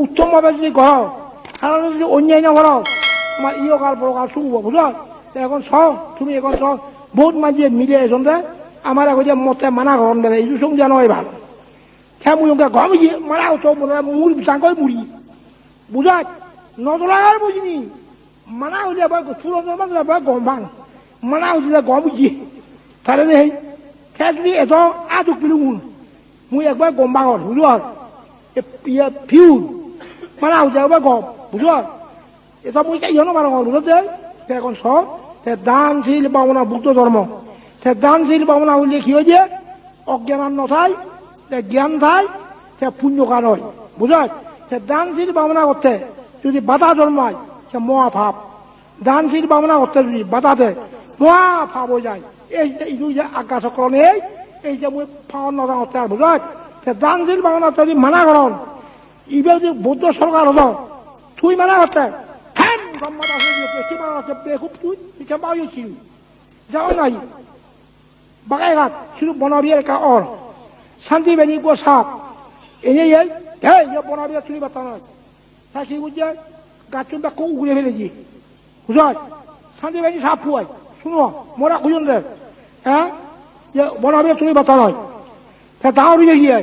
উত্তমভাবে যদি করো কারণ যদি অন্যায় না করো তোমার ইহকাল পরকাল শুনবো বুঝলো এখন তুমি এখন বহুত মাঝে মিলে এসন আমার এখন যে মতে মানা গ্রহণ বেড়ে এই সঙ্গে জানো এবার হ্যাঁ মুই ওকে ঘর বুঝি মারা হতো মুড়ি চাঙ্গই মুড়ি বুঝাত নজরাগার বুঝিনি মানা হইলে সুরজ গম ভাঙ মানা হইলে গম বুঝি তাহলে যে যদি এত আজুক পিলুন মুই একবার গম ভাঙর বুঝলো ফিউর মানা হইলে একবার গম বুঝলো এটা মুই ইহনো মারা বুঝলো এখন দানশীল পাবনা বুদ্ধ ধর্ম দানশীল পাবনা হইলে কি হয়েছে অজ্ঞান নথায় জ্ঞান থায় পুণ্য কার হয় বুঝায় দানশীল ভাবনা করতে যদি বাধা জন্মায় সে মহাভাব দানশীল ভাবনা করতে যদি বাধা দেয় মহাভাব হয়ে যায় এই যে আজ্ঞা চক্র নেই এই যে মুই ফাওয়ার নজা করতে আর বুঝায় দানশীল ভাবনা যদি মানা করন ইবে যদি বৌদ্ধ সরকার হতো তুই মানা করতে যাও নাই বাগাইঘাট শুধু বনবিয়ার একটা অর শান্তি বেনি গো সাপ এনে বনবিয়া চুরি বাতা নয় তা কি বুঝছে গাছ চুনটা খুব ঘুরে ফেলেছি বুঝায় শান্তি বেনি সাপ ফুয়ায় শুনো মোরা খুঁজুন রে হ্যাঁ যে বনবিয়া চুরি বাতা নয় তা দাও দিয়ে গিয়ে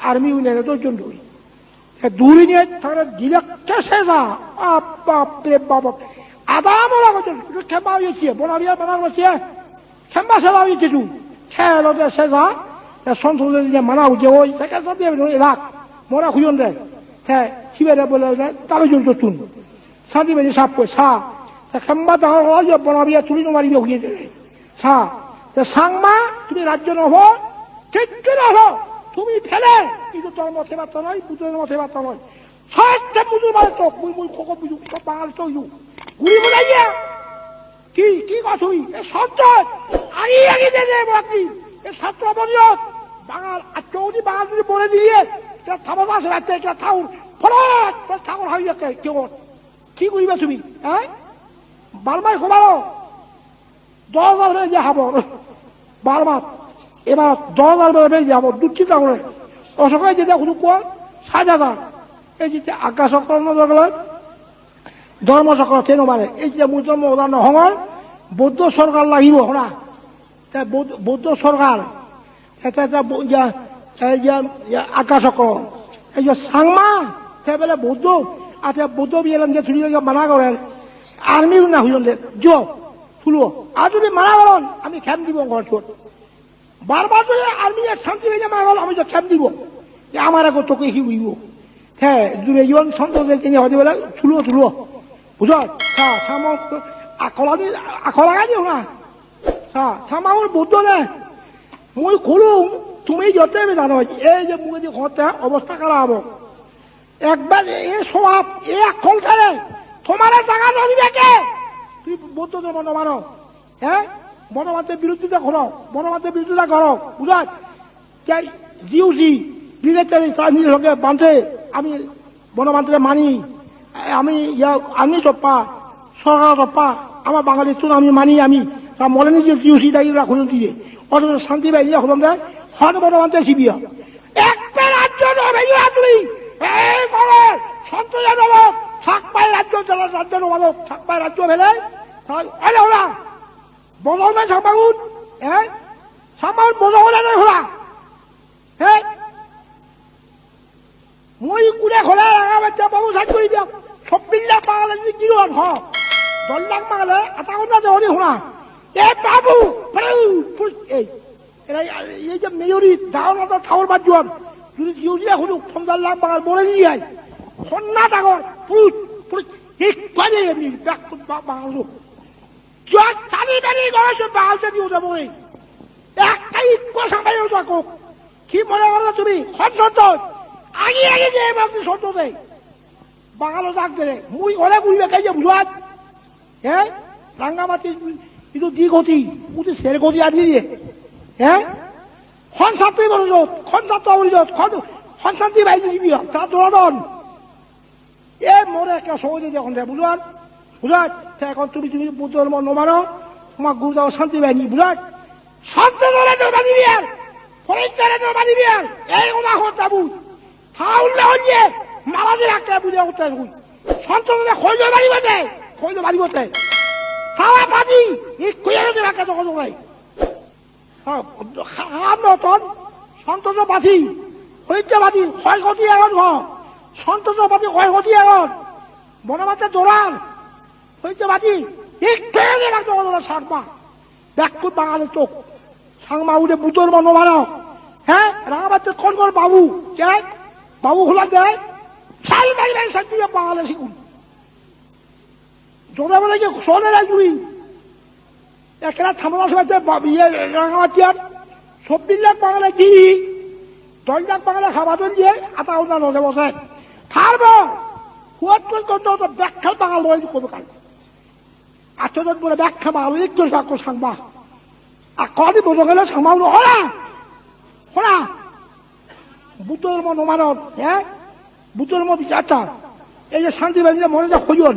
আর্মি উইলে দশজন ধরি দূরে নিয়ে তাহলে দিলে কেসে যা বাপরে বাবা আদা মোলা করছে খেপা হয়েছে বনবিয়া বানা করছে খেম্বা সেবা হয়েছে তুই খেলতে সে যা সন্ত্রাস মানা হচ্ছে ওই রাখ মরা খুঁজন দেয় হ্যাঁ শিবেরা বলে তারও জন্য তুন শান্তি বেশি সাপ কই সা খেম্বা ডাঙর হয় বনাবিয়া চুরি মারিবে হয়ে দেবে সা সাংমা তুমি রাজ্য নহ কিচ্ছু নহ তুমি ফেলে কিন্তু তোর মতে বার্তা নয় বুঝের মতে বার্তা নয় সবটা বুঝুর মানে তো মুই মুই খোক বুঝু সব বাঙাল তো ঘুরি বুঝাইয়া কি কি কথা তুমি সঞ্চয় আগে আগে দেবে আপনি ছাত্র পরিষদ বাঙাল আর চৌধুরী বাঙাল যদি বলে দিয়ে থামা আসে রাখতে ঠাকুর ফরাত ঠাকুর হাই কেউ কি করিবা তুমি হ্যাঁ বারবার খোলারো 10,000 বেড়ে যে হব বারবার এবার 10,000 বেড়ে যাব দুশ্চিন্তা করে অসকায় যেটা শুধু কোয়া 7,000 এই যে আজ্ঞা চক্র ধর্ম চক্র তেন মানে এই যে মুসলমান উদাহরণ হঙর বৌদ্ধ সরকার লাগিব শুনা বৌদ্ধ সরকার আজ্ঞা চক্র এই যে সাংমা সে বলে বৌদ্ধ আচ্ছা বৌদ্ধ বিয়েলাম যে ছুটি মানা করেন আর্মিও না হুজন তুলো আর যদি মানা করেন আমি খেম দিব ঘর ছোট বারবার যদি আর্মি এক শান্তি ভেঙে মারা গেল আমি তো খেম দিব যে আমার এখন তোকে কি বুঝব হ্যাঁ দূরে জীবন সন্তোষের কিনে হতে বলে তুলো বুঝল আখলা গাড়ি না সামাউর বুদ্ধ নে মুই খুলুম তুমি যতে জানো এই যে মুখে যে ঘরতে অবস্থা খারাপ হবো একবার এ স্বভাব এ আখল খেলে তোমার জায়গা নদীবে কে তুই বৌদ্ধ ধর্ম মানো হ্যাঁ বনমাতের বিরোধিতা করো বনমাতের বিরোধিতা করো বুঝায় জিউসি বিলেটারি তার নিজের সঙ্গে বাঁধে আমি বনমাত্রে মানি আমি চপ্পা সরকার চপ্পা আমার বাঙালির তুন আমি মানি আমি তা মনে নি যে জিউসি দায়ী রাখুন দিয়ে অথচ শান্তি বাইরে হলাম দেয় হন বনমাত্রে শিবিয়া একটা রাজ্য তুমি এই করে সন্তোষের বালক থাকপাই রাজ্য রাজ্যের বালক থাকপাই রাজ্য ফেলে ওরা বদলমে সামাউন হ্যাঁ সামাউন বদলে নয় হলা হ্যাঁ মই কুড়ে খোলা রাখা বাচ্চা বাবু সাজ করি দিয়া 26 লাখ বাঙালি যদি কি হন 10 লাখ বাঙালি আটা কথা হরি শোনা এ বাবু এই এই যে মেয়রি দাওয়ার ঠাকুর বাজুয়ান যদি জিউজিয়া শুধু 50 লাখ বাঙাল বলে দিয়ে সন্না ডাঙর পুরুষ পুরুষ একবারে এমনি বাঙাল চারি বাড়ি গড়াইছে বাঙালতে দিও যাবো একটাই সামাই থাকুক কি মনে করো তুমি সন্তোষ আগে আগে যে বাকি সন্তোষে বাঙালো ডাক দিলে মুই ঘরে বুঝবে খাই যে বুঝাত হ্যাঁ রাঙ্গামাটি কিন্তু দ্বিগতি উঠি সের গতি আনি দিয়ে হ্যাঁ খন ছাত্রী বলছত খন ছাত্র বলছত খন শান্তি বাইরে দিবি তার দোলাদন এ মরে একটা সহজে যখন বুঝান বুঝাত এখন তুমি তুমি বুদ্ধ ধর্ম নমানো তোমার গুরু যাও শান্তি বাহিনী বুঝাত শান্তি ধরে নমা দিবি আর ফরিদারে নমা দিবি আর এই কথা হত যাবু থাউলে হইয়ে মারাজি রাখতে বুঝে উঠতে সন্তোষে খৈল বাড়িবতে খৈল বাড়িবতে সারা বাজি এই খুঁজে গেছে রাখতে তখন ভাই নতন সন্তোষ বাজি হইতে বাজি ক্ষয়ক্ষতি এখন সন্তোষ বাজি ক্ষয়ক্ষতি এখন বনমাতে দৌড়ান হইতে বাজি এই খুঁজে গেছে রাখতে তখন সারমা ব্যাকুট বাঙালি চোখ সাংমা উঠে বুতর মনোমানক হ্যাঁ রাঙাবাচ্চার কোন কোন বাবু কে বাবু খোলা দেয় সাল বাড়ি বাড়ি সাল তুই বাঙালি শিখুন জোরে বলে যে শোনে না জুড়ি একটা থামা আছে ইয়ে রাঙাবাচ্চার 24 লাখ বাঙালি গিরি 10 লাখ বাঙালি খাবার দিয়ে আতা উন্না নজে বসে থারব হুয়াত করতে হতো ব্যাখ্যা বাঙাল রয়েছে কবে কাল আচরণ বলে ব্যাখ্যা বাঙাল একটু সাক্ষ্য সাংবা আর কদি বোঝা গেল সাংবা ওরা ওরা বুতর মনোমানব হ্যাঁ বুতর মধ্যে চাচা এই যে শান্তি বাহিনী মনে যা খোঁজন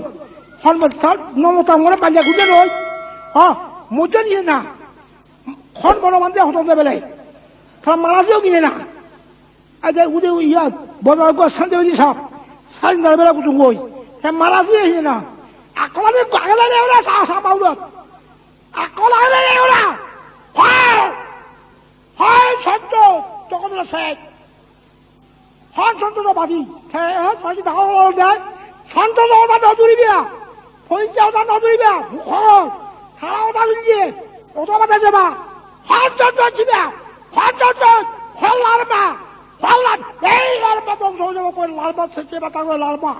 তার নমতা মনে পালিয়া খুঁজে নয় হ্যাঁ মজা নিয়ে না খন বনবান্ধে হতম বেলায় তারা মারাজিও কিনে না আজ উদে ইয়া বজার শান্তি বাহিনী সাপ স্বাধীনতার বেলা কুটুম বই হ্যাঁ মারাজিও কিনে না আকলাতে আগলা নেই ওরা সাপ আউলত আকলা নেই ওরা হয় সত্য তখন ওরা শেখ হন সন্তোষ বাজি ডাঙর দেয় সন্তোষ ওটা নজুরিবিয়া ফরিজা ওটা নজুরিবিয়া মুখর সারা ওটা লুকিয়ে ওটা মাথা যাবা হন সন্তোষ দিবা হন সন্তোষ হল লারমা হল এই লারমা ধ্বংস হয়ে যাবো করে লারমা সেচে বাতা করে লারমা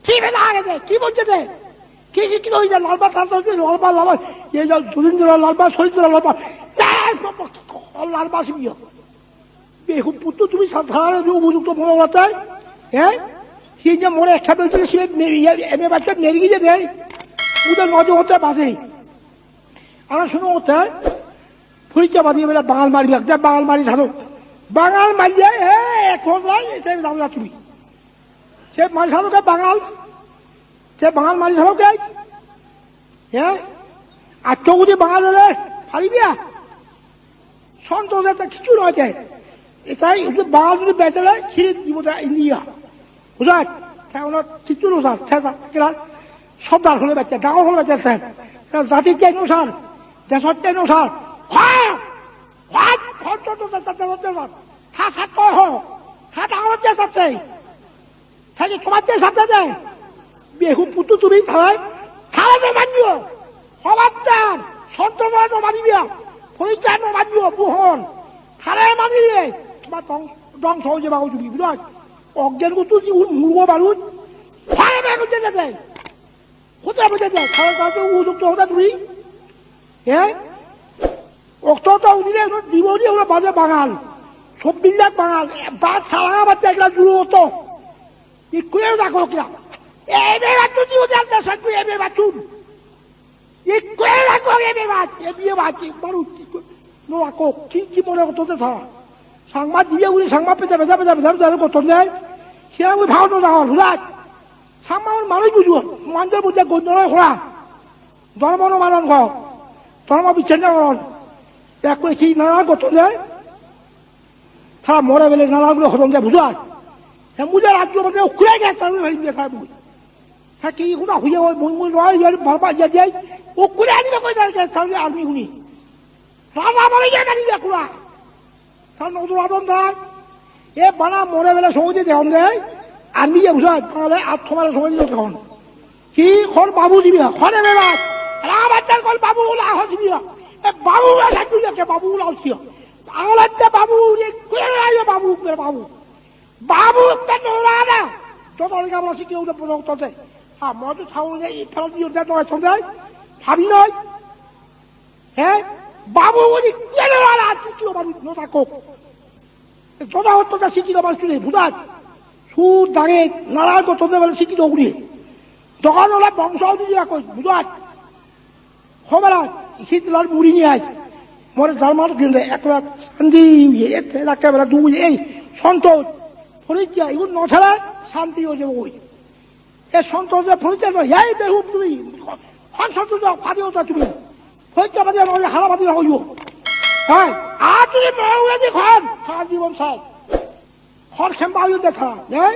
কি বেলা গেছে কি বলছে দে কি কি কি হয়ে যায় লালবা থাকতে লালবা লালবা এই যে যতীন্দ্র লালবা শরীন্দ্র লালবা লালবা শিবিও এখন পুত্র তুমি সাধারণ উপযুক্ত মনে হতে হ্যাঁ সেই যে মনে একটা বেলছে সে এমএ বাচ্চা মেরে গিয়ে দেয় ওদের নজর হতে বাজে আমরা শুনে হতে ফুরিটা বাজিয়ে বেলা বাঙাল মারি একটা বাঙাল মারি ছাড়ো বাঙাল মারিয়ে এখন দাম না তুমি সে মারি ছাড়োকে বাঙাল সে বাঙাল মারি ছাড়োকে হ্যাঁ আর চৌদি বাঙাল হলে ফারিবিয়া সন্তোষ একটা কিছু নয় যায় এটাই বাঙাল যদি বেঁচে ছিঁড়ে দিব ইন্ডিয়া বুঝায় ওনার কিছু অনুসার সর্দার হলে বেঁচে ডাঙর হলে বেঁচে জাতির চাই অনুসার দেশের চাই অনুসার তোমার যে সাথে দেয় বেহু পুতু তুমি থালায় থালা মানিও সবার দেন সন্তোষ মানিবিয়া পরিচয় মানিও বুহন থালায় মানিলে তোমার ধ্বংস হয়ে যাবা জুবি বুঝায় অজ্ঞান কুতু মুরগ বারুদ ফায়াবে বুঝে যেতে কোথায় বুঝে যায় খাওয়ার কাছে উপযুক্ত হতে তুমি হ্যাঁ অক্ত তো উনিলে দিব দিয়ে ওরা বাজে বাঙাল 24 লাখ বাঙাল বাদ সারা বাচ্চা এগুলা জুড়ো হতো ইকুয়েও দেখো কিনা এবে বাচ্চু দিব জানতে সাকু এবে বাচ্চুন ইকুয়ে দেখো এবে বাচ্চ এবিয়ে বাচ্চি বারুদ নোয়াকো কি কি মনে হতো থাকা সাংবাদ দিয়ে উনি সাংবাদ পেতে বেজা বেজা বেজা বেজা কত দেয় সে আমি ভাবনো যাওয়ার হুলাক সাংবাদ মানুষ বুঝবো মানুষের বুঝে গঞ্জনের খোলা ধর্ম মানন ঘর ধর্ম বিচ্ছিন্ন করন এক করে কি নানা কত দেয় তারা মরে বেলে নানাগুলো হতম দেয় বুঝার মুঝে রাজ্য মধ্যে খুলে গেছে তার দিয়ে খায় বুঝ হ্যাঁ কি কোনো হুয়ে ওই মন রয় ভারপা ইয়ে দেয় ও খুলে আনিবে কই তাহলে আর্মি শুনি রাজা বলে গিয়ে আনিবে খুলা তার নতুন আদন দেয় এ বানা মরে বেলা সহজে দেখন দেয় আর নিয়ে বুঝায় বাংলাদেশ আর তোমার সহজে দেখন কি খন বাবু দিবি খনে বেলা বাচ্চার কল বাবু আহ দিবি বাবু কে বাবু আলছি বাংলাতে বাবু বাবু বাবু বাবু না যত আমরা শিখে উঠে প্রজন্তে হ্যাঁ মই তো থাও ফেরত দিয়ে নয় সন্ধ্যায় ভাবি নয় হ্যাঁ বাবু উনি কেন শিখিও মানুষ নতা কোক যথাযথতা শিক্ষিত মানুষ চলে ভুদাত সুর দাঁড়ে নারায়ণ তোদের বেলা শিক্ষিত উড়িয়ে দোকান ওলা বংশ দিয়ে কই বুঝাত হবেলা শীতলার মুড়ি নিয়ে আয় মরে জার্মান কিনলে একটা শান্তি একেবারে দুই এই সন্তোষ ফরিজ্ঞা এগুলো ন ছাড়া শান্তি হয়ে যাবে ওই এ সন্তোষ ফরিজ্ঞা নয় এই বেহু তুমি সন্তোষ ফাঁদিওটা তুমি ফরিজ্ঞা বাদে হারাবাদী হইব হ্যাঁ আর তুমি মরে উড়ে দি খন সারা জীবন সাই খর খেম্বা দেখা হ্যাঁ